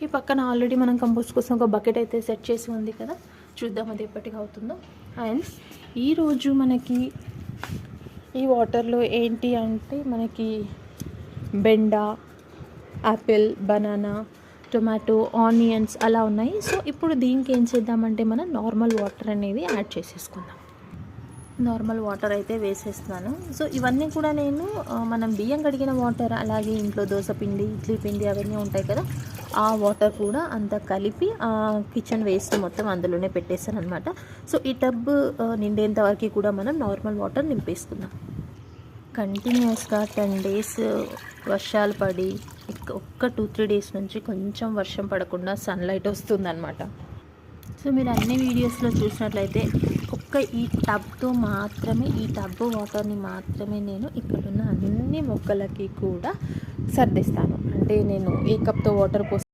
ఈ పక్కన ఆల్రెడీ మనం కంపోస్ట్ కోసం ఒక బకెట్ అయితే సెట్ చేసి ఉంది కదా, చూద్దాం అది ఎప్పటికి అవుతుందో. అండ్ ఈరోజు మనకి ఈ వాటర్లో ఏంటి అంటే మనకి బెండ, యాపిల్, బనానా, టొమాటో, ఆనియన్స్ అలా ఉన్నాయి. సో ఇప్పుడు దీనికి ఏం చేద్దామంటే మనం నార్మల్ వాటర్ అనేది యాడ్ చేసేసుకుందాం. నార్మల్ వాటర్ అయితే వేసేస్తున్నాను. సో ఇవన్నీ కూడా నేను మనం బియ్యం కడిగిన వాటర్, అలాగే ఇంట్లో దోశ పిండి, ఇడ్లీ పిండి అవన్నీ ఉంటాయి కదా, ఆ వాటర్ కూడా అంతా కలిపి కిచెన్ వేస్ట్ మొత్తం అందులోనే పెట్టేస్తాను అనమాట. సో ఈ టబ్ నిండేంత వరకు కూడా మనం నార్మల్ వాటర్ నింపేసుకుందాం. కంటిన్యూస్గా 10 days వర్షాలు పడి ఒక్క 2-3 days నుంచి కొంచెం వర్షం పడకుండా సన్లైట్ వస్తుందన్నమాట. సో మీరు అన్ని వీడియోస్లో చూసినట్లయితే ఒక్క ఈ టబ్తో మాత్రమే, ఈ టబ్ వాటర్ని మాత్రమే నేను ఇక్కడున్న అన్ని మొక్కలకి కూడా సర్దిస్తాను. అంటే నేను ఏ కప్తో వాటర్ పోసి